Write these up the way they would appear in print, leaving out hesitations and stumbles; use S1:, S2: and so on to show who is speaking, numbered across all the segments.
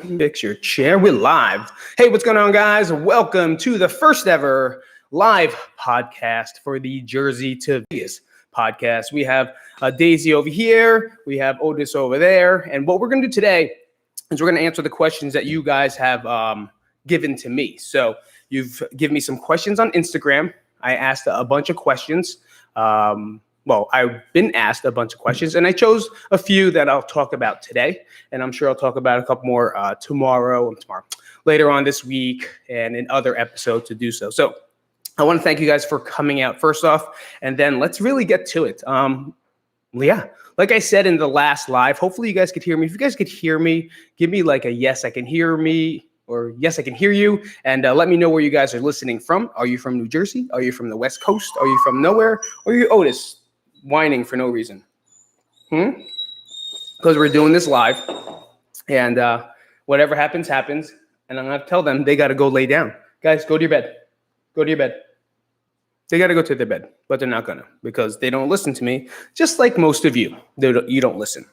S1: Fix your chair. We're live. Hey, what's going on, guys? Welcome to the first ever live podcast for the Jersey to Vegas podcast. We have Daisy over here. We have Otis over there. And what we're going to do today is we're going to answer the questions that you guys have given to me. So you've given me some questions on Instagram. I asked a bunch of questions. I've been asked a bunch of questions, and I chose a few that I'll talk about today, and I'm sure I'll talk about a couple more tomorrow, later on this week, and in other episodes to do so. So I want to thank you guys for coming out first off, and then let's really get to it. Like I said in the last live, hopefully you guys could hear me. If you guys could hear me, give me like a yes, I can hear me, or yes, I can hear you, and let me know where you guys are listening from. Are you from New Jersey? Are you from the West Coast? Are you from nowhere? Or are you Otis? Whining for no reason. Because we're doing this live, and whatever happens, happens. And I'm gonna tell them they gotta go lay down. Guys, go to your bed. Go to your bed. They gotta go to their bed, but they're not gonna because they don't listen to me, just like most of you. You don't listen.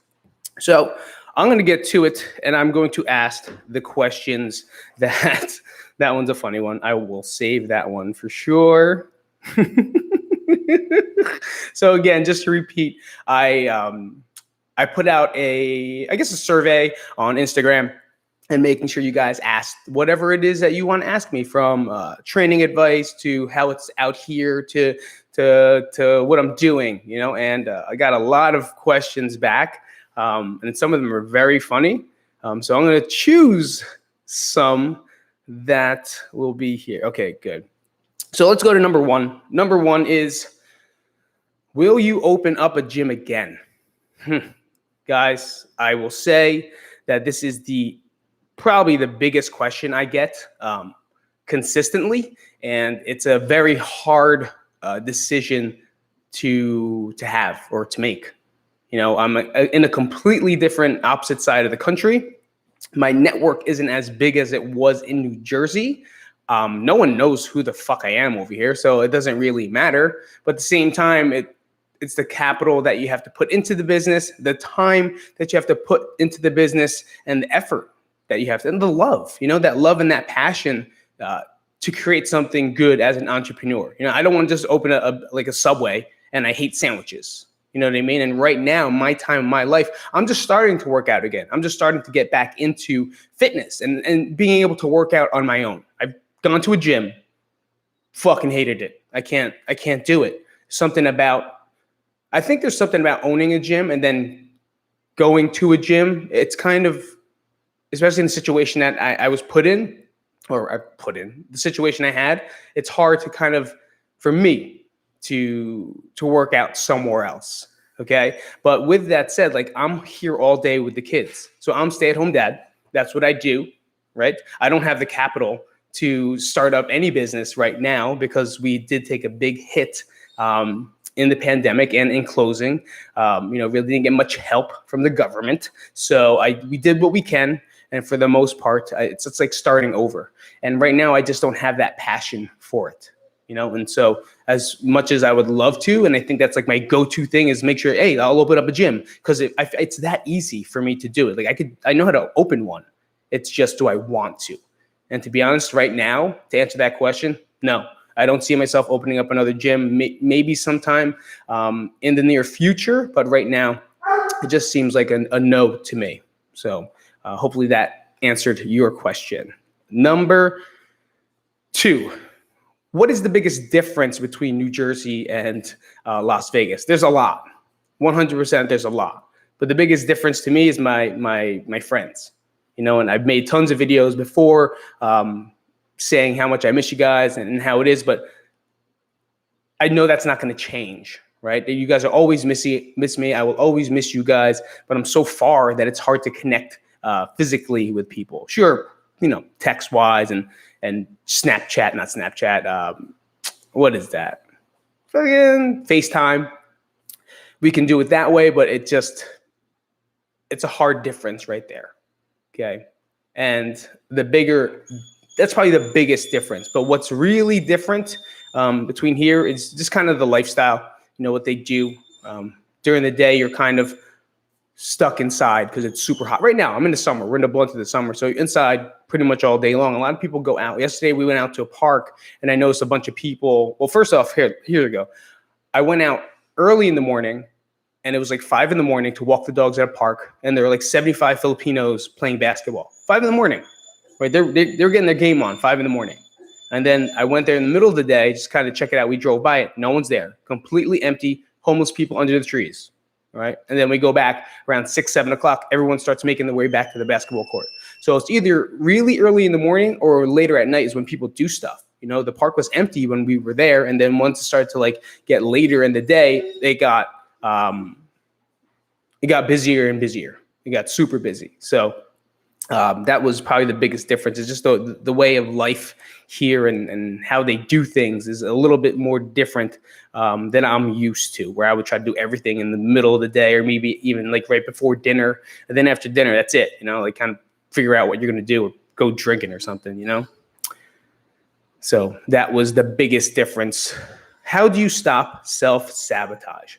S1: So I'm gonna get to it, and I'm going to ask the questions that one's a funny one. I will save that one for sure. So again, just to repeat, I put out a survey on Instagram and making sure you guys ask whatever it is that you want to ask me, from training advice to how it's out here to what I'm doing, and I got a lot of questions back, and some of them are very funny. So I'm going to choose some that will be here. Okay, good. So let's go to number one. Number one is, will you open up a gym again? Guys, I will say that this is probably the biggest question I get consistently, and it's a very hard decision to have or to make. I'm in a completely different opposite side of the country. My network isn't as big as it was in New Jersey. No one knows who the fuck I am over here, so it doesn't really matter. But at the same time, it's the capital that you have to put into the business, the time that you have to put into the business, and the effort that you have to, and the love, that love and that passion to create something good as an entrepreneur. I don't want to just open a Subway, and I hate sandwiches. You know what I mean? And right now, my time in my life, I'm just starting to work out again. I'm just starting to get back into fitness and being able to work out on my own. I've gone to a gym, fucking hated it. I can't do it. I think there's something about owning a gym and then going to a gym. It's kind of, especially in the situation that I was put in, the situation I had, it's hard to kind of, for me, to work out somewhere else. Okay. But with that said, I'm here all day with the kids. So I'm stay-at-home dad. That's what I do. Right. I don't have the capital to start up any business right now because we did take a big hit in the pandemic and in closing. Really didn't get much help from the government. So we did what we can. And for the most part, it's like starting over. And right now, I just don't have that passion for it. And so as much as I would love to, and I think that's like my go-to thing, is make sure, hey, I'll open up a gym, because it's that easy for me to do it. I know how to open one. It's just, do I want to? And to be honest, right now, to answer that question, no, I don't see myself opening up another gym. Maybe sometime in the near future, but right now, it just seems like a no to me. So hopefully that answered your question. Number two. What is the biggest difference between New Jersey and Las Vegas? There's a lot. 100%, there's a lot. But the biggest difference to me is my friends. And I've made tons of videos before saying how much I miss you guys and how it is, but I know that's not going to change, right? You guys are always miss me. I will always miss you guys, but I'm so far that it's hard to connect physically with people. Sure, text-wise and Snapchat, not Snapchat. What is that? Fucking FaceTime. We can do it that way, but it's a hard difference right there. Okay. And that's probably the biggest difference. But what's really different between here is just kind of the lifestyle, what they do. During the day, you're kind of stuck inside because it's super hot. Right now, I'm in the summer. We're in the blunt of the summer. So inside pretty much all day long. A lot of people go out. Yesterday, we went out to a park and I noticed a bunch of people. Well, first off, here we go. I went out early in the morning and it was like 5 a.m. to walk the dogs at a park. And there were like 75 Filipinos playing basketball. 5 a.m, right? They're getting their game on 5 a.m. And then I went there in the middle of the day, just kind of check it out. We drove by it. No one's there. Completely empty. Homeless people under the trees. All right. And then we go back around 6, 7 o'clock. Everyone starts making their way back to the basketball court. So it's either really early in the morning or later at night is when people do stuff. You know, the park was empty when we were there. And then once it started to like get later in the day, it got busier and busier. It got super busy. So that was probably the biggest difference. Is just the way of life here and how they do things is a little bit more different than I'm used to, where I would try to do everything in the middle of the day or maybe even like right before dinner. And then after dinner, that's it, you know, like kind of figure out what you're going to do or go drinking or something, you know? So that was the biggest difference. How do you stop self-sabotage?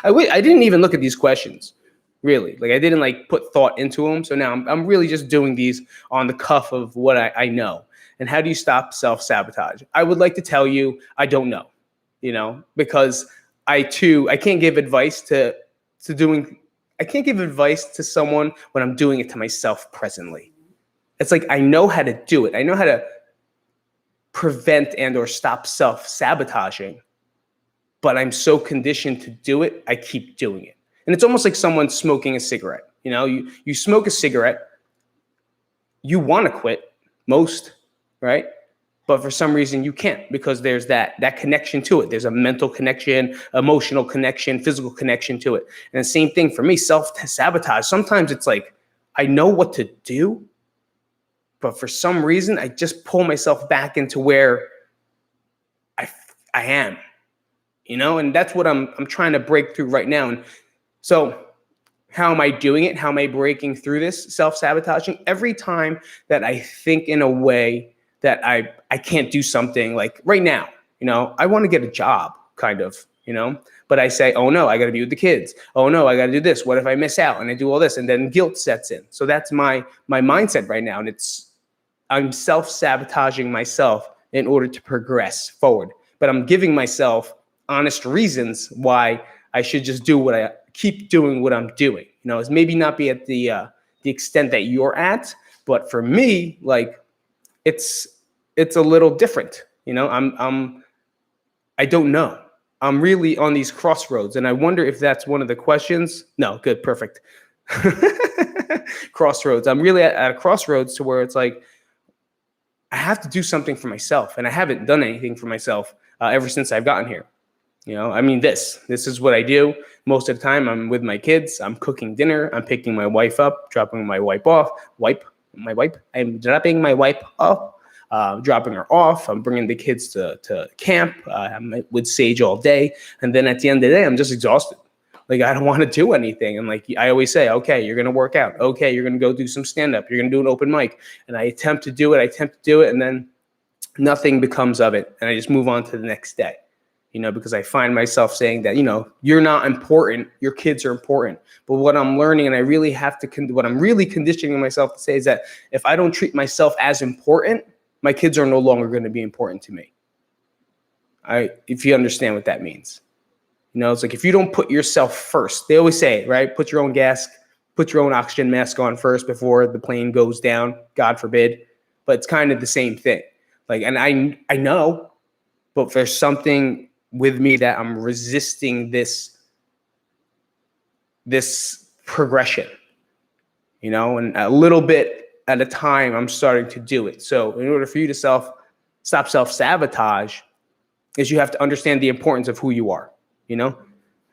S1: I didn't even look at these questions. Really, like I didn't like put thought into them. So now I'm really just doing these on the cuff of what I know. And how do you stop self-sabotage? I would like to tell you, I don't know, you know, because I can't give advice I can't give advice to someone when I'm doing it to myself presently. It's like, I know how to do it. I know how to prevent and or stop self-sabotaging, but I'm so conditioned to do it, I keep doing it. And it's almost like someone smoking a cigarette. You know, you smoke a cigarette, you want to quit most, right? But for some reason you can't because there's that connection to it. There's a mental connection, emotional connection, physical connection to it. And the same thing for me, self-sabotage. Sometimes it's like, I know what to do, but for some reason I just pull myself back into where I am, you know, and that's what I'm trying to break through right now. And so how am I doing it? How am I breaking through this self-sabotaging? Every time that I think in a way that I can't do something, like right now, you know, I want to get a job kind of, you know, but I say, oh no, I got to be with the kids. Oh no, I got to do this. What if I miss out? And I do all this and then guilt sets in. So that's my mindset right now. And I'm self-sabotaging myself in order to progress forward, but I'm giving myself honest reasons why I should just keep doing what I'm doing. You know, it's maybe not be at the extent that you're at, but for me, like it's a little different. You know, I don't know. I'm really on these crossroads, and I wonder if that's one of the questions. No, good, perfect. Crossroads. I'm really at a crossroads to where it's like I have to do something for myself, and I haven't done anything for myself ever since I've gotten here. You know, I mean, this is what I do. Most of the time I'm with my kids. I'm cooking dinner. I'm picking my wife up, dropping my wife off. I'm dropping my wife off, dropping her off. I'm bringing the kids to camp. I'm with Sage all day. And then at the end of the day, I'm just exhausted. Like, I don't want to do anything. And like I always say, okay, you're going to work out. Okay, you're going to go do some stand-up. You're going to do an open mic. And I attempt to do it. And then nothing becomes of it. And I just move on to the next day. You know, because I find myself saying that, you know, you're not important, your kids are important. But what I'm learning, and I really have to, what I'm really conditioning myself to say is that if I don't treat myself as important, my kids are no longer going to be important to me. If you understand what that means. You know, it's like if you don't put yourself first, they always say, right? Put your own oxygen mask on first before the plane goes down, God forbid. But it's kind of the same thing. Like, and I know, but there's something with me that I'm resisting this progression, you know, and a little bit at a time, I'm starting to do it. So in order for you to stop self-sabotage is you have to understand the importance of who you are, you know.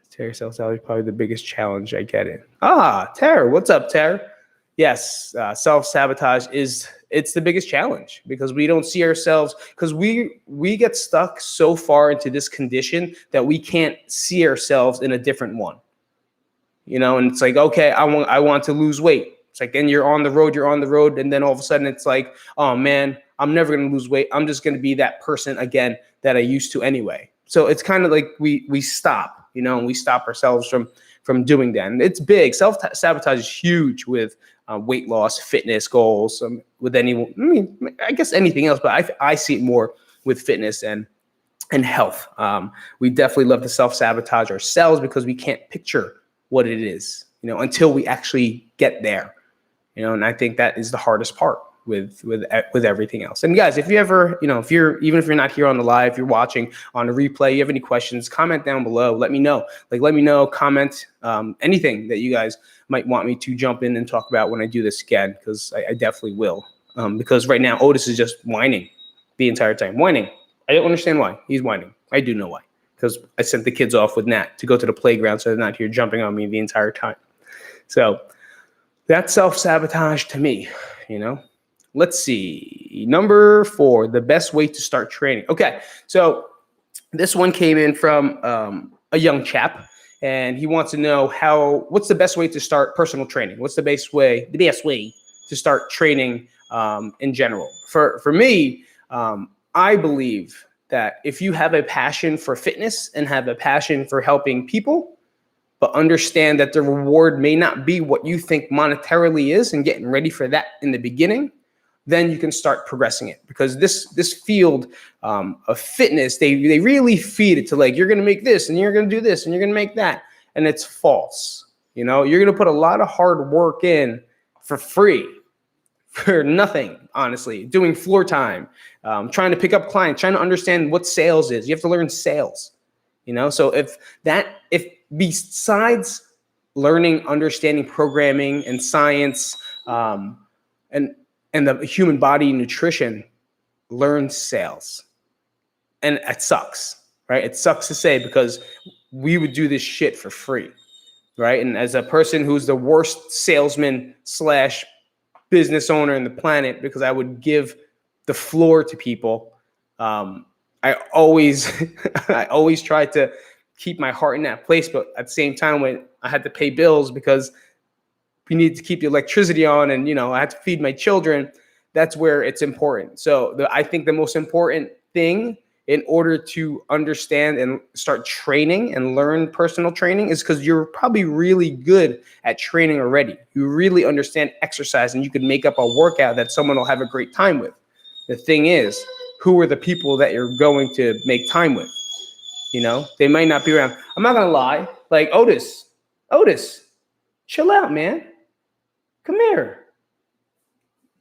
S1: Terry, self-sabotage is probably the biggest challenge I get in. Tara, what's up, Tara? Yes, self-sabotage it's the biggest challenge because we don't see ourselves, because we get stuck so far into this condition that we can't see ourselves in a different one. You know, and it's like, okay, I want to lose weight. It's like, then you're on the road, and then all of a sudden it's like, oh man, I'm never going to lose weight. I'm just going to be that person again that I used to anyway. So it's kind of like we stop, you know, and we stop ourselves from doing that. And it's big. Self-sabotage is huge with weight loss, fitness goals, with I guess anything else, but I see it more with fitness and health. We definitely love to self-sabotage ourselves because we can't picture what it is, until we actually get there, and I think that is the hardest part with everything else. And guys, if you ever, even if you're not here on the live, you're watching on the replay, you have any questions, comment down below. Let me know. Comment anything that you guys might want me to jump in and talk about when I do this again, because I definitely will. Because right now Otis is just whining the entire time. Whining. I don't understand why he's whining. I do know why. Because I sent the kids off with Nat to go to the playground, so they're not here jumping on me the entire time. So that's self-sabotage to me, Let's see. Number 4, the best way to start training. Okay, so this one came in from a young chap, and he wants to know what's the best way to start personal training? What's the best way to start training in general? For me, I believe that if you have a passion for fitness and have a passion for helping people, but understand that the reward may not be what you think monetarily is, and getting ready for that in the beginning, then you can start progressing it. Because this field of fitness, they really feed it to you're going to make this and you're going to do this and you're going to make that. And it's false. You're going to put a lot of hard work in for free, for nothing, honestly, doing floor time, trying to pick up clients, trying to understand what sales is. You have to learn sales, So if besides learning, understanding programming and science, and the human body nutrition, learn sales. And it sucks, right? It sucks to say, because we would do this shit for free, right? And as a person who's the worst salesman / business owner in the planet, because I would give the floor to people, I always try to keep my heart in that place. But at the same time, when I had to pay bills because we need to keep the electricity on, and I had to feed my children, that's where it's important. So I think the most important thing in order to understand and start training and learn personal training is because you're probably really good at training already. You really understand exercise, and you could make up a workout that someone will have a great time with. The thing is, who are the people that you're going to make time with? They might not be around. I'm not gonna lie, like Otis, chill out, man. Come here.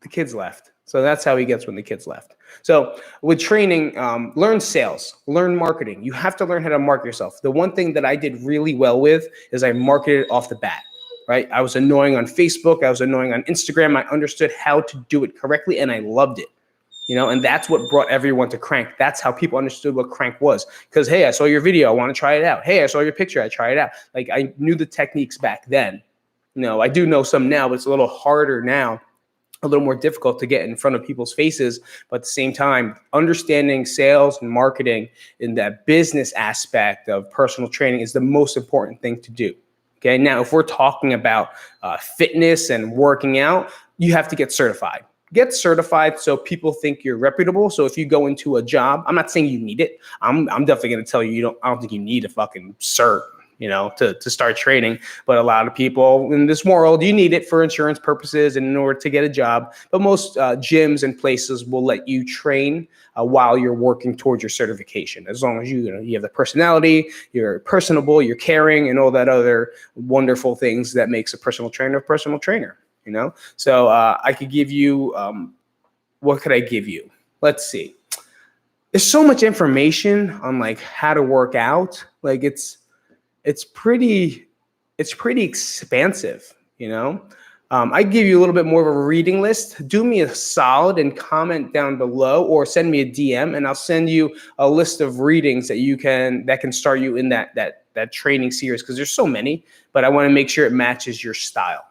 S1: The kids left. So that's how he gets when the kids left. So with training, learn sales, learn marketing. You have to learn how to market yourself. The one thing that I did really well with is I marketed off the bat, right? I was annoying on Facebook. I was annoying on Instagram. I understood how to do it correctly, and I loved it. And that's what brought everyone to Crank. That's how people understood what Crank was. Because, hey, I saw your video. I want to try it out. Hey, I saw your picture. I try it out. I knew the techniques back then. I do know some now, but it's a little harder now, a little more difficult to get in front of people's faces. But at the same time, understanding sales and marketing in that business aspect of personal training is the most important thing to do. Okay. Now, if we're talking about fitness and working out, you have to get certified. Get certified so people think you're reputable. So if you go into a job, I'm not saying you need it. I'm definitely going to tell you, I don't think you need a fucking cert, to start training. But a lot of people in this world, you need it for insurance purposes and in order to get a job. But most gyms and places will let you train while you're working towards your certification, as long as you have the personality, you're personable, you're caring, and all that other wonderful things that makes a personal trainer a personal trainer. So I could give you, what could I give you? Let's see. There's so much information on how to work out. It's pretty expansive, I give you a little bit more of a reading list. Do me a solid and comment down below, or send me a DM, and I'll send you a list of readings that can start you in that training series, because there's so many, but I want to make sure it matches your style.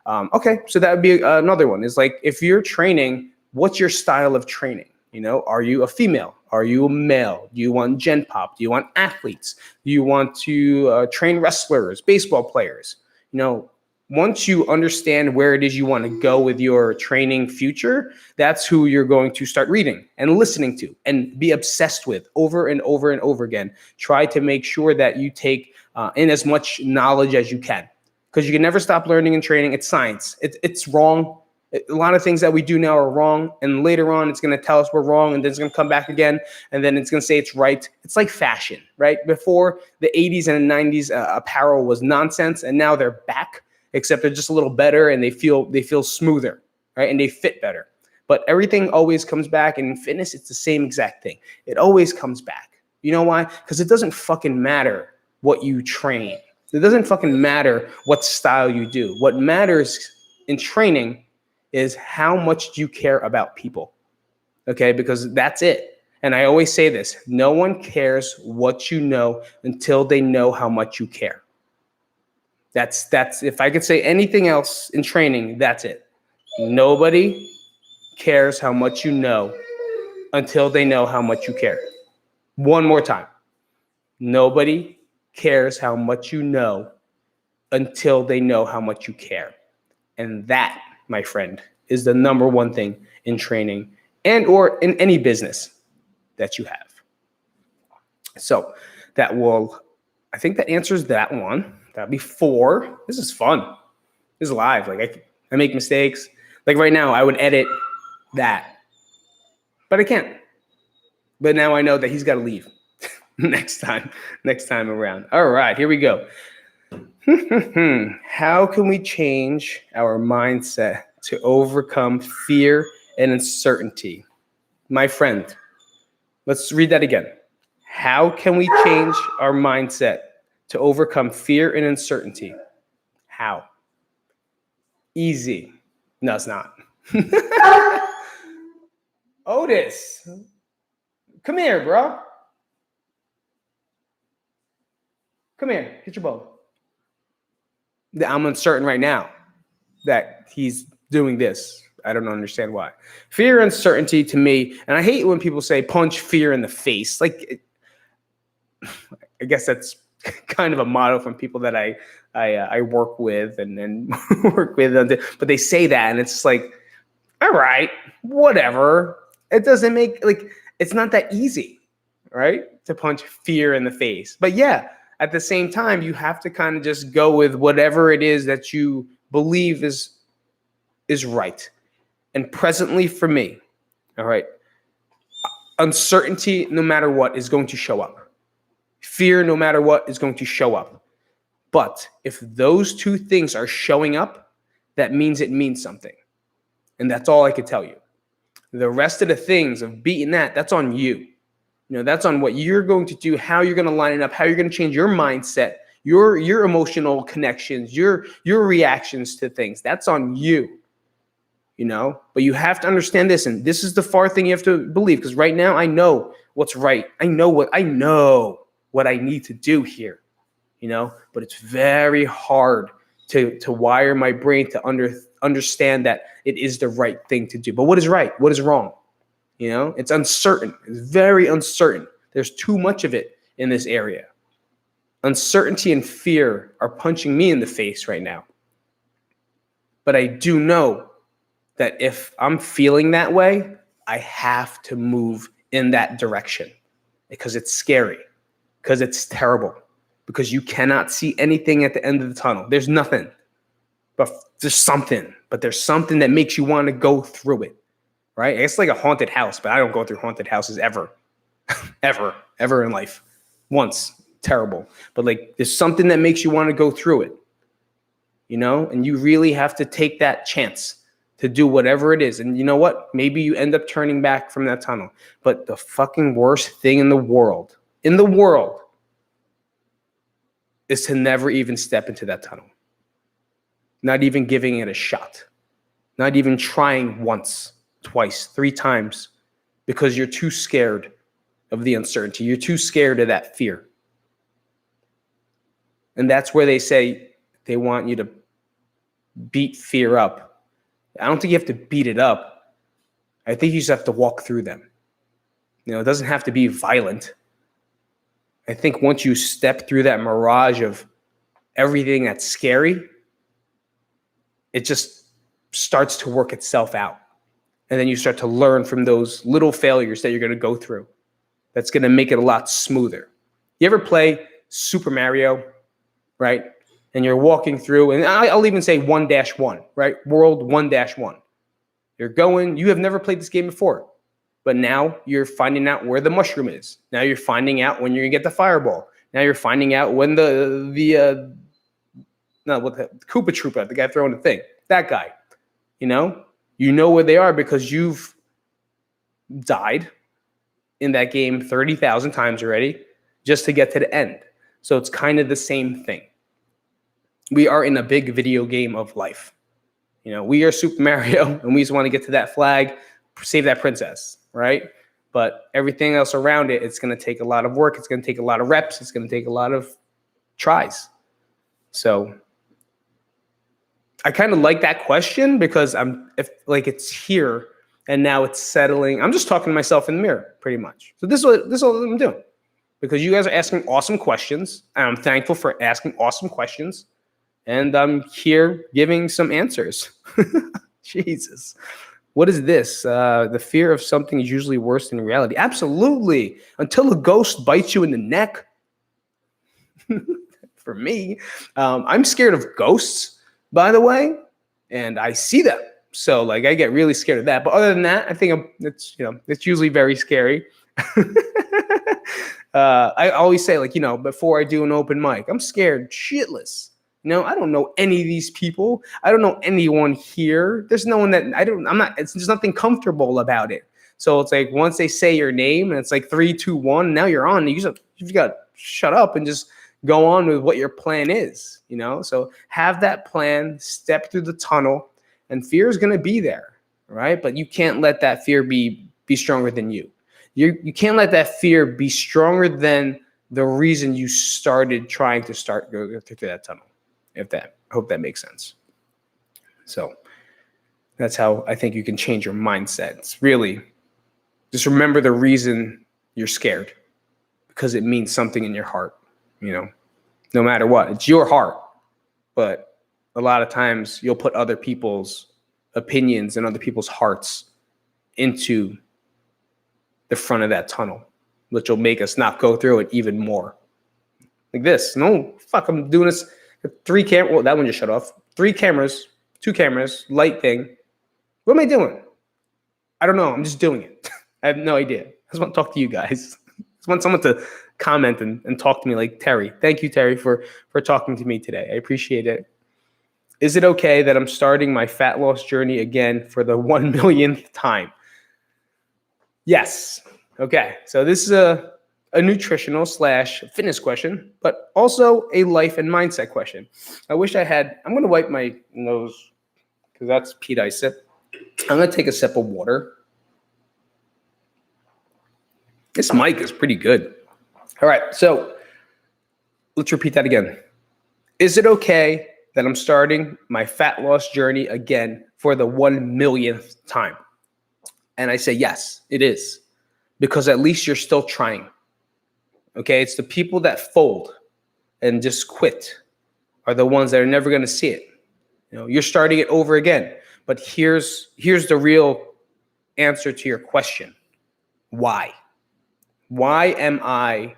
S1: Okay, so that would be another one. Is if you're training, what's your style of training? Are you a female? Are you a male? Do you want gen pop? Do you want athletes? Do you want to train wrestlers, baseball players? Once you understand where it is you want to go with your training future, that's who you're going to start reading and listening to and be obsessed with over and over and over again. Try to make sure that you take in as much knowledge as you can, because you can never stop learning and training. It's science. It's wrong. A lot of things that we do now are wrong, and later on it's going to tell us we're wrong, and then it's going to come back again, and then it's going to say it's right. It's like fashion, right? Before the 80s and the 90s, apparel was nonsense, and now they're back, except they're just a little better, and they feel smoother, right? And they fit better. But everything always comes back, and in fitness, it's the same exact thing. It always comes back. You know why? Because it doesn't fucking matter what you train. It doesn't fucking matter what style you do. What matters in training is how much do you care about people, okay? Because that's it. And I always say this, no one cares what you know until they know how much you care. That's if I could say anything else in training, that's it. Nobody cares how much you know until they know how much you care. One more time. Nobody cares how much you know until they know how much you care. And that, my friend, is the number one thing in training and or in any business that you have. So I think that answers that one. That'd be 4. This is fun. This is live. Like I make mistakes. Like right now, I would edit that, but I can't. But now I know that he's got to leave next time around. All right, here we go. How can we change our mindset to overcome fear and uncertainty? My friend, let's read that again. How can we change our mindset to overcome fear and uncertainty? How? Easy. No, it's not. Otis, come here, bro. Come here, get your bowl. I'm uncertain right now that he's doing this. I don't understand why. Fear, uncertainty to me, and I hate when people say punch fear in the face. Like, I guess that's kind of a motto from people that I work with and work with, but they say that, and it's like, all right, whatever. It doesn't make, like, it's not that easy, right, to punch fear in the face. But yeah, at the same time, you have to kind of just go with whatever it is that you believe is right. And presently for me, all right, uncertainty, no matter what, is going to show up. Fear, no matter what, is going to show up. But if those two things are showing up, that means it means something. And that's all I could tell you. The rest of the things of beating that's on you. You know, that's on what you're going to do, how you're going to line it up, how you're going to change your mindset, your emotional connections, your reactions to things. That's on you, you know. But you have to understand this, and this is the far thing you have to believe, because right now I know what's right. I know what I need to do here, you know. But it's very hard to wire my brain to understand that it is the right thing to do. But what is right? What is wrong? You know, it's uncertain. It's very uncertain. There's too much of it in this area. Uncertainty and fear are punching me in the face right now. But I do know that if I'm feeling that way, I have to move in that direction, because it's scary, because it's terrible, because you cannot see anything at the end of the tunnel. There's nothing, but there's something. But there's something that makes you want to go through it. Right? It's like a haunted house, but I don't go through haunted houses ever, ever in life. Once, terrible. But like, there's something that makes you want to go through it, you know? And you really have to take that chance to do whatever it is. And you know what? Maybe you end up turning back from that tunnel. But the fucking worst thing in the world, is to never even step into that tunnel. Not even giving it a shot. Not even trying once. Twice, 3 times, because you're too scared of the uncertainty. You're too scared of that fear. And that's where they say they want you to beat fear up. I don't think you have to beat it up. I think you just have to walk through them. You know, it doesn't have to be violent. I think once you step through that mirage of everything that's scary, it just starts to work itself out. And then you start to learn from those little failures that you're going to go through. That's going to make it a lot smoother. You ever play Super Mario, right? And you're walking through, and I'll even say 1-1, right? World 1-1. You're going, you have never played this game before, but now you're finding out where the mushroom is. Now you're finding out when you're going to get the fireball. Now you're finding out when the Koopa Troopa, the guy throwing the thing, that guy, you know where they are because you've died in that game 30,000 times already just to get to the end. So it's kind of the same thing. We are in a big video game of life. We are Super Mario and we just want to get to that flag, save that princess, right? But everything else around it, it's going to take a lot of work. It's going to take a lot of reps. It's going to take a lot of tries. So I kind of like that question because it's here and now it's settling. I'm just talking to myself in the mirror pretty much. So this is what I'm doing because you guys are asking awesome questions and I'm thankful for asking awesome questions. And I'm here giving some answers. Jesus. What is this? The fear of something is usually worse than reality. Absolutely. Until a ghost bites you in the neck. For me, I'm scared of ghosts, by the way, and I see them. So I get really scared of that. But other than that, I think it's usually very scary. I always say before I do an open mic, I'm scared shitless. I don't know any of these people. I don't know anyone here. There's no one that there's nothing comfortable about it. So it's like once they say your name and it's like 3, 2, 1, now you're on. You've got to shut up and just go on with what your plan is, So have that plan, step through the tunnel, and fear is going to be there, right? But you can't let that fear be stronger than you. You can't let that fear be stronger than the reason you started trying to go through that tunnel. I hope that makes sense. So that's how I think you can change your mindset. It's really just remember the reason you're scared because it means something in your heart, no matter what. It's your heart. But a lot of times you'll put other people's opinions and other people's hearts into the front of that tunnel, which will make us not go through it even more. Like this. No, fuck, I'm doing this. 3 cameras. Well, that one just shut off. 3 cameras, 2 cameras, light thing. What am I doing? I don't know. I'm just doing it. I have no idea. I just want to talk to you guys. I just want someone to comment and talk to me like Terry. Thank you, Terry, for talking to me today. I appreciate it. Is it okay that I'm starting my fat loss journey again for the 1 millionth time? Yes. Okay. So this is a nutritional / fitness question, but also a life and mindset question. I'm going to wipe my nose because that's Pete I sip. I'm going to take a sip of water. This mic is pretty good. All right. So let's repeat that again. Is it okay that I'm starting my fat loss journey again for the 1 millionth time? And I say, yes, it is, because at least you're still trying. Okay, it's the people that fold and just quit are the ones that are never going to see it. You're starting it over again. But here's the real answer to your question. Why? Why am I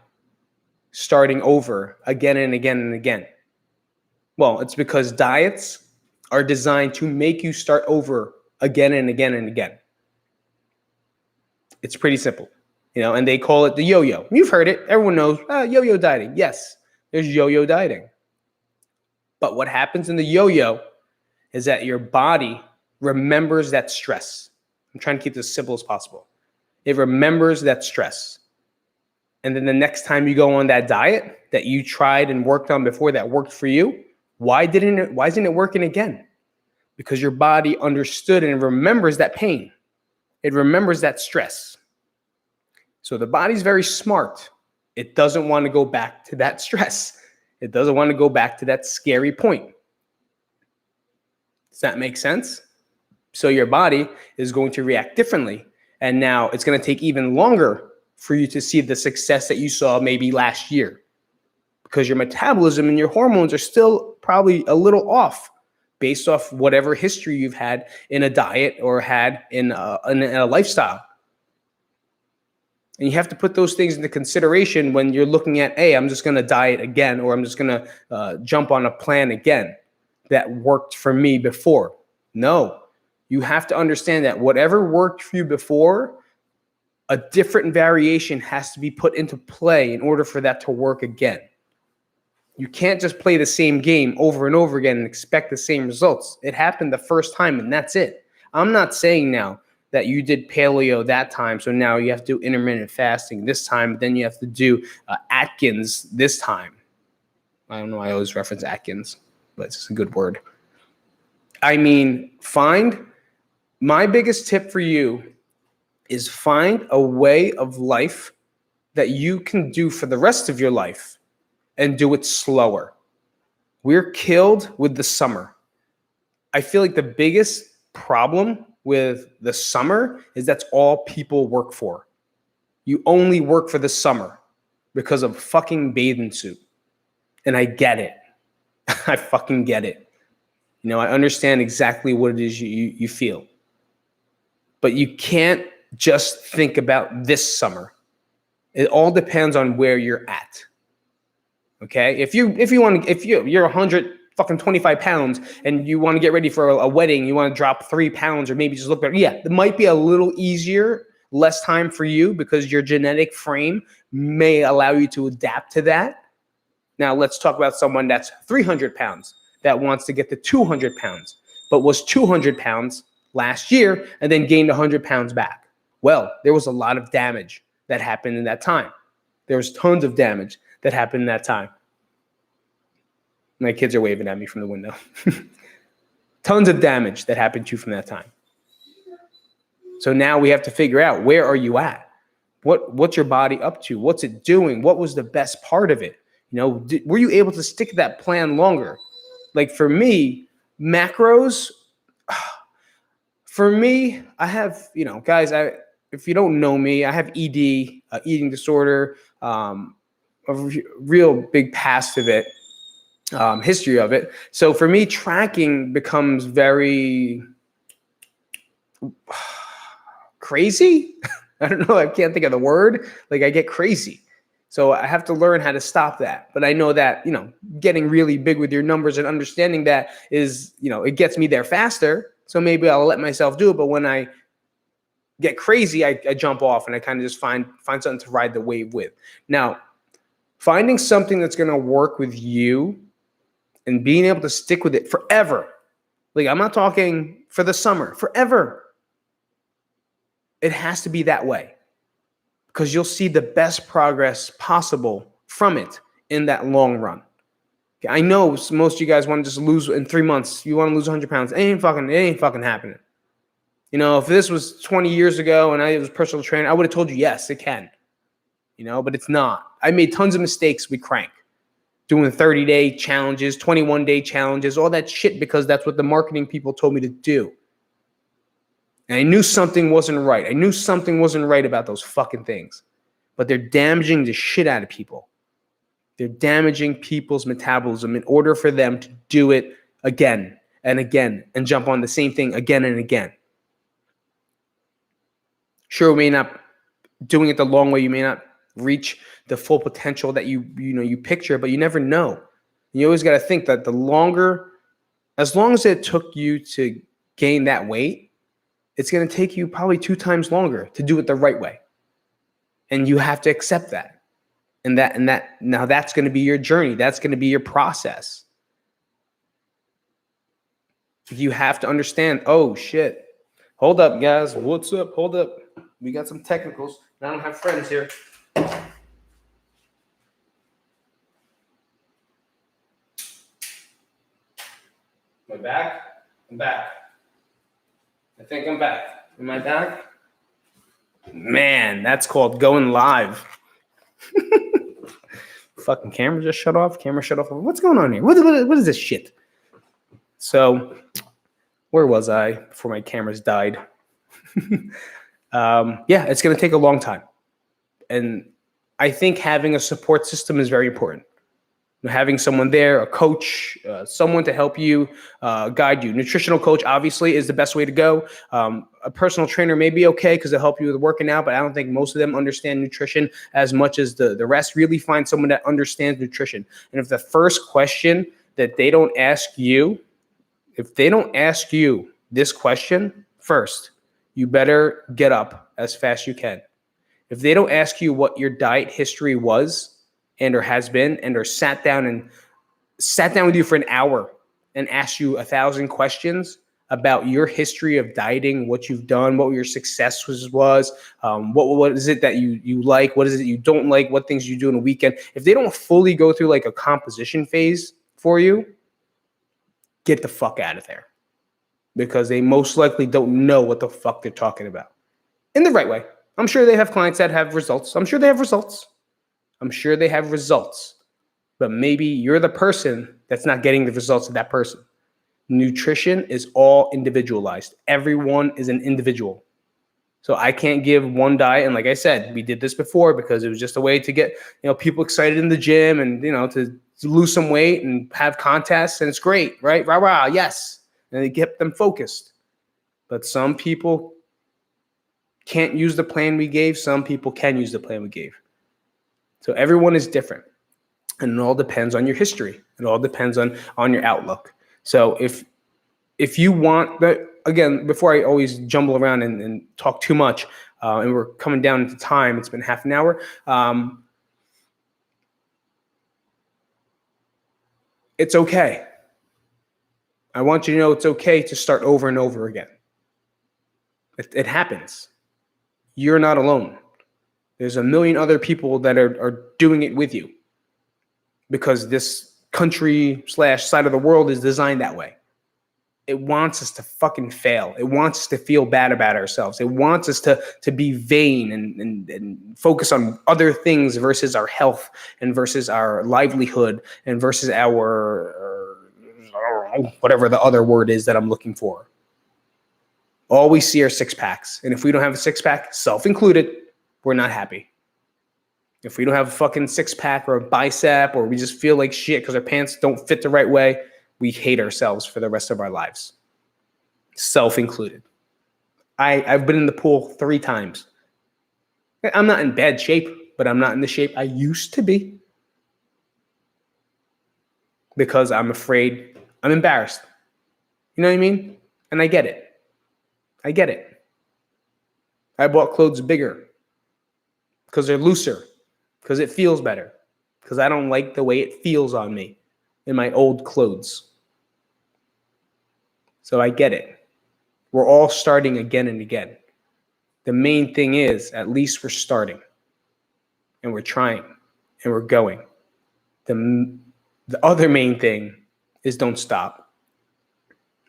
S1: starting over again and again and again? Well, it's because diets are designed to make you start over again and again and again. It's pretty simple. And they call it the yo-yo. You've heard it. Everyone knows yo-yo dieting. Yes, there's yo-yo dieting. But what happens in the yo-yo is that your body remembers that stress. I'm trying to keep this as simple as possible. It remembers that stress. And then the next time you go on that diet that you tried and worked on before that worked for you, why isn't it working again? Because your body understood and remembers that pain. It remembers that stress. So the body's very smart. It doesn't want to go back to that stress. It doesn't want to go back to that scary point. Does that make sense? So your body is going to react differently. And now it's going to take even longer for you to see the success that you saw maybe last year, because your metabolism and your hormones are still probably a little off based off whatever history you've had in a diet or had in a lifestyle. And you have to put those things into consideration when you're looking at, hey, I'm just going to diet again, or I'm just going to jump on a plan again that worked for me before. No, you have to understand that whatever worked for you before, a different variation has to be put into play in order for that to work again. You can't just play the same game over and over again and expect the same results. It happened the first time and that's it. I'm not saying now that you did paleo that time, so now you have to do intermittent fasting this time, then you have to do Atkins this time. I don't know, I always reference Atkins, but it's just a good word. I mean, my biggest tip for you is find a way of life that you can do for the rest of your life and do it slower. We're killed with the summer. I feel like the biggest problem with the summer is that's all people work for. You only work for the summer because of fucking bathing suit. And I get it. I fucking get it. You know, I understand exactly what it is you feel. But you can't just think about this summer. It all depends on where you're at. Okay? If you're 125 pounds and you want to get ready for a wedding, you want to drop 3 pounds or maybe just look better. Yeah, it might be a little easier, less time for you because your genetic frame may allow you to adapt to that. Now let's talk about someone that's 300 pounds that wants to get to 200 pounds, but was 200 pounds last year and then gained 100 pounds back. Well, there was a lot of damage that happened in that time. There was tons of damage that happened in that time. My kids are waving at me from the window. Tons of damage that happened to you from that time. So now we have to figure out, where are you at? What's your body up to? What's it doing? What was the best part of it? You know, were you able to stick to that plan longer? Like for me, macros, for me, I have, you know, guys, if you don't know me, I have ED, eating disorder, a real big past of it, history of it. So for me, tracking becomes very crazy. I don't know. I can't think of the word. Like I get crazy. So I have to learn how to stop that. But I know that, you know, getting really big with your numbers and understanding that is, you know, it gets me there faster. So maybe I'll let myself do it. But when I get crazy, I jump off and I kind of just find something to ride the wave with. Now, finding something that's going to work with you and being able to stick with it forever. Like I'm not talking for the summer, forever. It has to be that way because you'll see the best progress possible from it in that long run. I know most of you guys want to just lose in 3 months. You want to lose 100 pounds. It ain't fucking happening. You know, if this was 20 years ago and I was a personal trainer, I would have told you, yes, it can. You know, but it's not. I made tons of mistakes with crank. Doing 30-day challenges, 21-day challenges, all that shit because that's what the marketing people told me to do. And I knew something wasn't right. I knew something wasn't right about those fucking things. But they're damaging the shit out of people. They're damaging people's metabolism in order for them to do it again and again and jump on the same thing again and again. Sure, we may not doing it the long way. You may not reach the full potential that you picture, but you never know. You always got to think that as long as it took you to gain that weight, it's going to take you probably 2 times longer to do it the right way. And you have to accept that. And now that's going to be your journey. That's going to be your process. You have to understand, oh shit. Hold up, guys. What's up? Hold up. We got some technicals. I don't have friends here. Am I back? I'm back. I think I'm back. Am I back? Man, that's called going live. Fucking camera just shut off. Camera shut off. What's going on here? What is this shit? So, where was I before my cameras died? Yeah, it's going to take a long time. And I think having a support system is very important. Having someone there, a coach, someone to help you, guide you. Nutritional coach obviously is the best way to go. A personal trainer may be okay because they'll help you with working out, but I don't think most of them understand nutrition as much as the rest. Really find someone that understands nutrition. And if the first question that they don't ask you, if they don't ask you this question first, you better get up as fast as you can. If they don't ask you what your diet history was and or has been, and or sat down with you for an hour and asked you 1,000 questions about your history of dieting, what you've done, what your success was, what is it that you like, what is it you don't like, what things you do in a weekend. If they don't fully go through like a composition phase for you, get the fuck out of there, because they most likely don't know what the fuck they're talking about in the right way. I'm sure they have clients that have results. I'm sure they have results. But maybe you're the person that's not getting the results of that person. Nutrition is all individualized. Everyone is an individual. So I can't give one diet. And like I said, we did this before because it was just a way to get, people excited in the gym and, to lose some weight and have contests. And it's great, right? Rah, rah, yes. And it kept them focused. But some people can't use the plan we gave. Some people can use the plan we gave. So everyone is different. And it all depends on your history. It all depends on your outlook. So if you want, but again, before I always jumble around and talk too much, and we're coming down into time, it's been half an hour. It's okay. I want you to know it's okay to start over and over again. It happens. You're not alone. There's a million other people that are doing it with you, because this country / side of the world is designed that way. It wants us to fucking fail. It wants us to feel bad about ourselves. It wants us to be vain and focus on other things versus our health and versus our livelihood and versus our, whatever the other word is that I'm looking for. All we see are six packs. And if we don't have a six pack, self included, we're not happy. If we don't have a fucking six pack or a bicep, or we just feel like shit because our pants don't fit the right way, we hate ourselves for the rest of our lives. Self included. I've been in the pool 3 times. I'm not in bad shape, but I'm not in the shape I used to be, because I'm afraid, I'm embarrassed. You know what I mean? And I get it. I bought clothes bigger because they're looser, because it feels better, because I don't like the way it feels on me in my old clothes. So I get it. We're all starting again and again. The main thing is, at least we're starting, and we're trying, and we're going. The other main thing is don't stop.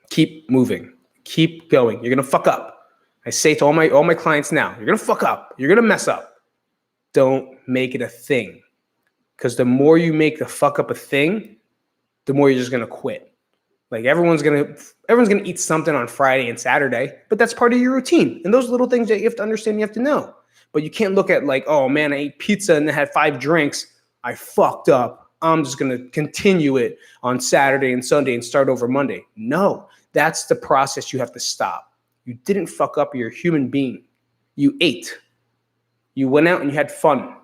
S1: Keep moving. Keep going. You're gonna fuck up. I say to all my clients now, you're gonna fuck up. You're gonna mess up. Don't make it a thing, because the more you make the fuck up a thing, the more you're just gonna quit. Like everyone's gonna eat something on Friday and Saturday, but that's part of your routine. And those little things that you have to understand, you have to know. But you can't look at like, oh man, I ate pizza and I had 5 drinks. I fucked up. I'm just gonna continue it on Saturday and Sunday and start over Monday. No, that's the process you have to stop. You didn't fuck up. You're a human being. You ate. You went out and you had fun.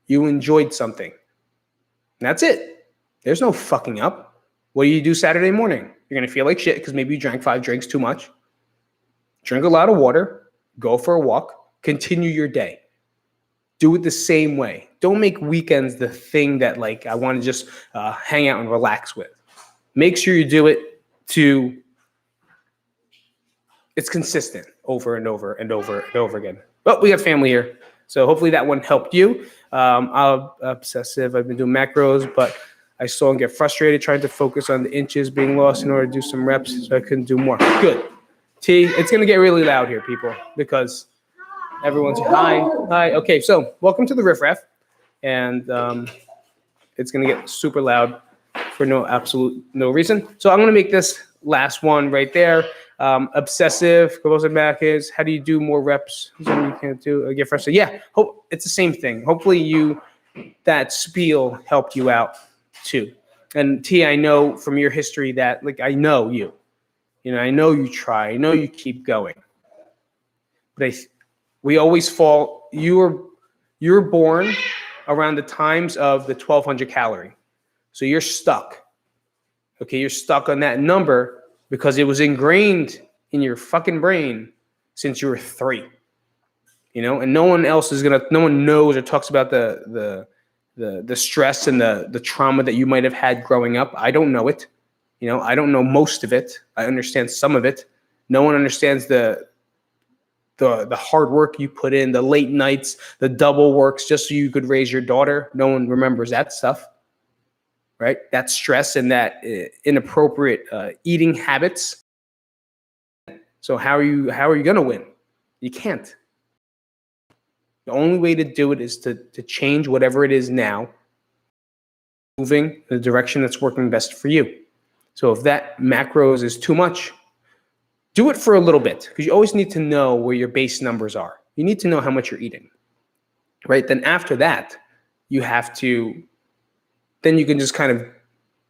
S1: You enjoyed something. And that's it. There's no fucking up. What do you do Saturday morning? You're going to feel like shit because maybe you drank 5 drinks too much. Drink a lot of water. Go for a walk. Continue your day. Do it the same way. Don't make weekends the thing that like I want to just hang out and relax with. Make sure you do it to... It's consistent over and over and over and over again. But we got family here, so hopefully that one helped you. I'm obsessive. I've been doing macros, but I still get frustrated trying to focus on the inches being lost in order to do some reps, so I couldn't do more. Good. T, it's going to get really loud here, people, because everyone's hi. Okay, so welcome to the Riff Raff, and it's going to get super loud for no reason. So I'm going to make this last one right there. Obsessive, compulsive back is, how do you do more reps? Something you can't do, get frustrated. Yeah, it's the same thing. Hopefully that spiel helped you out. too. And T, I know from your history that, like, I know you. I know you try. I know you keep going. But we always fall. You were born around the times of the 1200 calorie. So you're stuck. Okay, you're stuck on that number because it was ingrained in your fucking brain since you were 3. And no one else no one knows or talks about the stress and the trauma that you might have had growing up. I don't know it. I don't know most of it. I understand some of it. No one understands the hard work you put in, the late nights, the double works just so you could raise your daughter. No one remembers that stuff, right? That stress and that inappropriate eating habits. So how are you going to win? You can't. The only way to do it is to change whatever it is now, moving in the direction that's working best for you. So if that macros is too much, do it for a little bit, because you always need to know where your base numbers are. You need to know how much you're eating, right? Then after that, then you can just kind of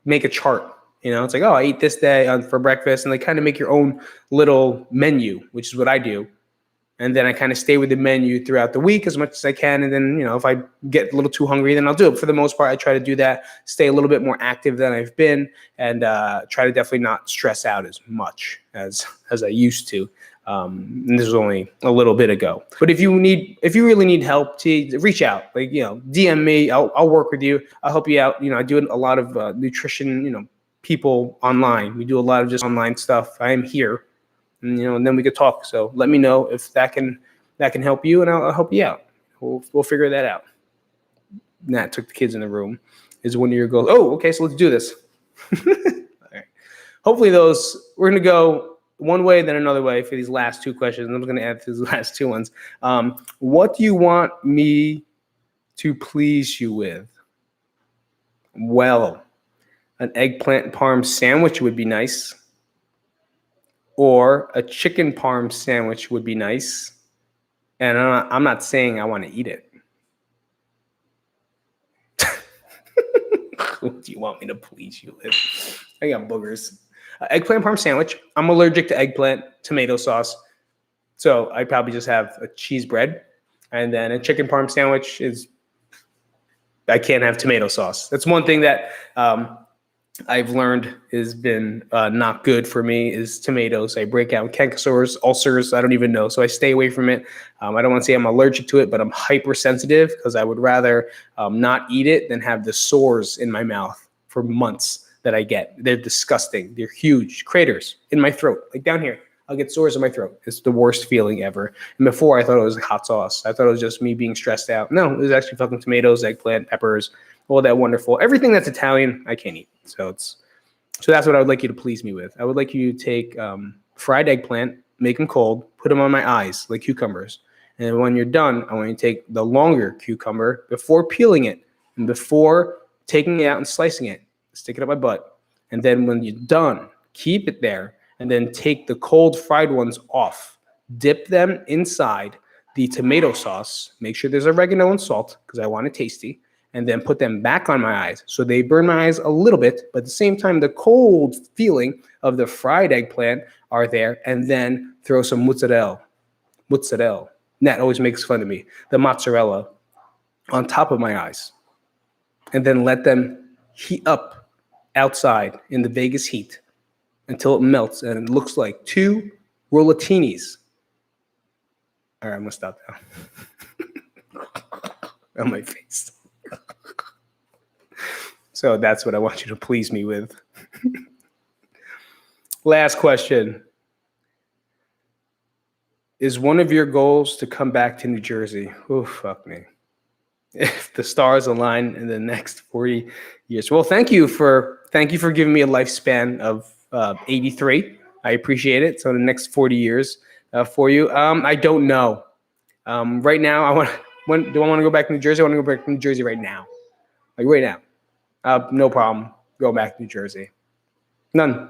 S1: make a chart. It's like, oh, I eat this day for breakfast, and like kind of make your own little menu, which is what I do. And then I kind of stay with the menu throughout the week as much as I can. And then, if I get a little too hungry, then I'll do it. For the most part, I try to do that, stay a little bit more active than I've been, and try to definitely not stress out as much as I used to. And this was only a little bit ago. But if you really need help, reach out. Like, DM me. I'll work with you. I'll help you out. I do a lot of nutrition, people online. We do a lot of just online stuff. I am here. And then we could talk. So let me know if that can help you, and I'll help you out. We'll figure that out. Nat took the kids in the room. Is one of your goals? Oh, okay. So let's do this. All right. Hopefully we're going to go one way, then another way for these last 2 questions. And I'm going to add these last 2 ones. What do you want me to please you with? Well, an eggplant parm sandwich would be nice. Or a chicken parm sandwich would be nice. And I'm not saying I want to eat it. What do you want me to please you with? I got boogers. Eggplant parm sandwich. I'm allergic to eggplant, tomato sauce. So I'd probably just have a cheese bread. And then a chicken parm sandwich I can't have tomato sauce. That's one thing that I've learned has been not good for me is tomatoes. I break out canker sores, ulcers. I don't even know. So I stay away from it. I don't want to say I'm allergic to it, but I'm hypersensitive because I would rather not eat it than have the sores in my mouth for months that I get. They're disgusting. They're huge craters in my throat, like down here. I'll get sores in my throat. It's the worst feeling ever. And before I thought it was hot sauce. I thought it was just me being stressed out. No, it was actually fucking tomatoes, eggplant, peppers, all that wonderful. Everything that's Italian, I can't eat. So that's what I would like you to please me with. I would like you to take fried eggplant, make them cold, put them on my eyes like cucumbers. And when you're done, I want you to take the longer cucumber before peeling it and before taking it out and slicing it, stick it up my butt. And then when you're done, keep it there and then take the cold fried ones off. Dip them inside the tomato sauce. Make sure there's oregano and salt because I want it tasty. And then put them back on my eyes. So they burn my eyes a little bit, but at the same time, the cold feeling of the fried eggplant are there. And then throw some mozzarella. Nat always makes fun of me. The mozzarella on top of my eyes. And then let them heat up outside in the Vegas heat until it melts and it looks like 2 rollatinis. All right, I'm going to stop now. On my face. So that's what I want you to please me with. Last question. Is one of your goals to come back to New Jersey? Oh, fuck me. If the stars align in the next 40 years. Well, thank you for giving me a lifespan of 83. I appreciate it. So the next 40 years for you. I don't know. Right now, do I want to go back to New Jersey? I want to go back to New Jersey right now. Like right now. No problem. Go back to New Jersey. None.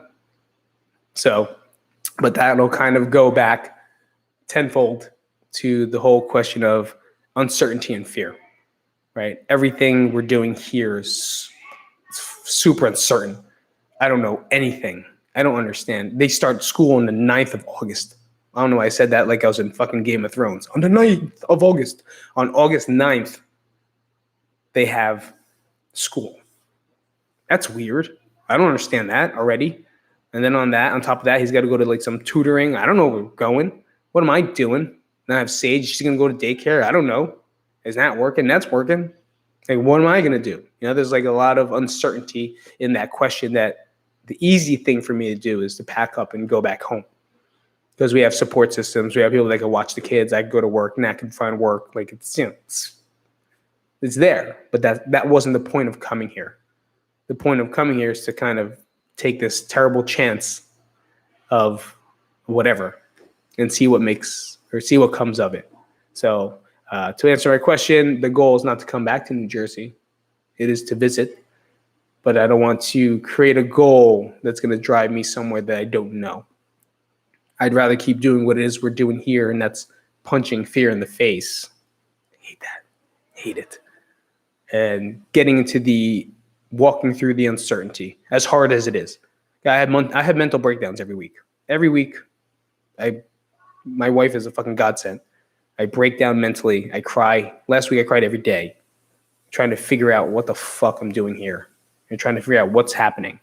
S1: So, but that'll kind of go back tenfold to the whole question of uncertainty and fear, right? Everything we're doing here is super uncertain. I don't know anything. I don't understand. They start school on the 9th of August. I don't know why I said that like I was in fucking Game of Thrones. On the 9th of August. On August 9th, they have school. That's weird. I don't understand that already. And then on top of that, he's got to go to like some tutoring. I don't know where we're going. What am I doing? Then I have Sage. She's going to go to daycare. I don't know. Is that working? That's working. Like, what am I going to do? There's like a lot of uncertainty in that question that the easy thing for me to do is to pack up and go back home. Because we have support systems. We have people that can watch the kids. I can go to work and I can find work. Like it's there. But that wasn't the point of coming here. The point of coming here is to kind of take this terrible chance of whatever and see what comes of it. So to answer my question, the goal is not to come back to New Jersey. It is to visit, but I don't want to create a goal that's going to drive me somewhere that I don't know. I'd rather keep doing what it is we're doing here, and that's punching fear in the face. I hate that. Hate it. And getting into walking through the uncertainty, as hard as it is. I have mental breakdowns every week. Every week, my wife is a fucking godsend. I break down mentally. I cry. Last week I cried every day, trying to figure out what the fuck I'm doing here and trying to figure out what's happening.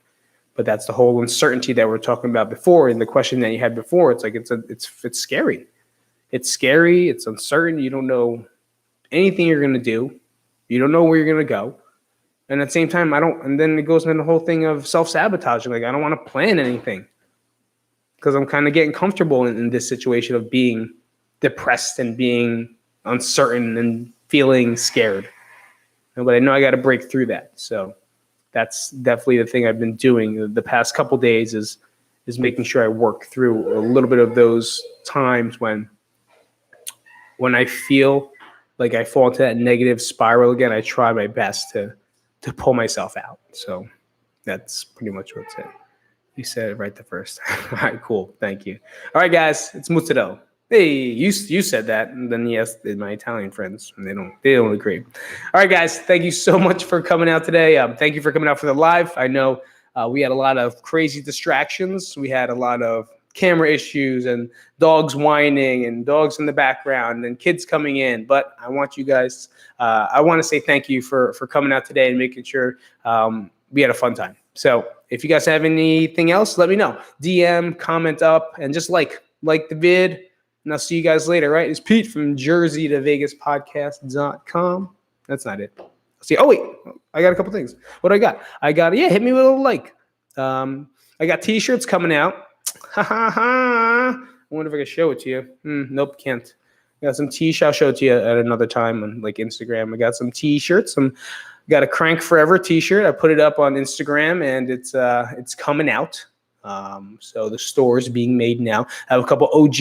S1: But that's the whole uncertainty that we're talking about before. And the question that you had before, it's like it's scary. It's scary. It's uncertain. You don't know anything you're gonna do. You don't know where you're gonna go. And at the same time, and then it goes into the whole thing of self-sabotaging. Like, I don't want to plan anything because I'm kind of getting comfortable in this situation of being depressed and being uncertain and feeling scared. But I know I got to break through that. So that's definitely the thing I've been doing the past couple of days is making sure I work through a little bit of those times when I feel like I fall into that negative spiral again. I try my best to pull myself out. So that's pretty much what's it. You said it right the first time. All right, cool. Thank you. All right, guys, it's Muzzarella. Hey, you said that, and then yes, my Italian friends, they don't agree. All right, guys, thank you so much for coming out today. Thank you for coming out for the live. I know we had a lot of crazy distractions. We had a lot of camera issues and dogs whining and dogs in the background and kids coming in. But I want you guys, I want to say thank you for coming out today and making sure we had a fun time. So if you guys have anything else, let me know. DM, comment up, and just like the vid. And I'll see you guys later, right? It's Pete from JerseyToVegasPodcast.com. That's not it. See, oh wait, I got a couple things. What do I got? Hit me with a like. I got t-shirts coming out. Ha ha ha. I wonder if I can show it to you. Nope, can't. I got some t-shirts. I'll show it to you at another time on like Instagram. I got some t-shirts. Got a Crank Forever t-shirt. I put it up on Instagram and it's coming out. So the store is being made now. I have a couple OG.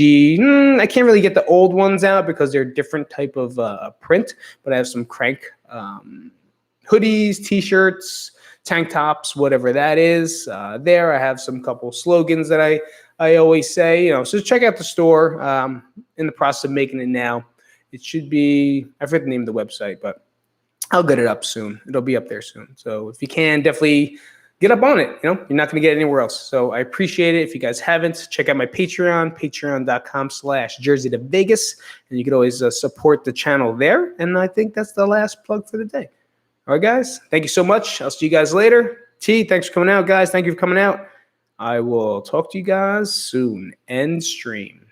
S1: I can't really get the old ones out because they're a different type of print, but I have some Crank hoodies, t-shirts, tank tops, whatever that is. There, I have some couple slogans that I always say. So check out the store. In the process of making it now. It should be, I forget the name of the website, but I'll get it up soon. It'll be up there soon. So if you can, definitely get up on it. You're not going to get it anywhere else. So I appreciate it. If you guys haven't, check out my Patreon, patreon.com/JerseyToVegas. And you can always support the channel there. And I think that's the last plug for the day. All right, guys. Thank you so much. I'll see you guys later. T, thanks for coming out, guys. Thank you for coming out. I will talk to you guys soon. End stream.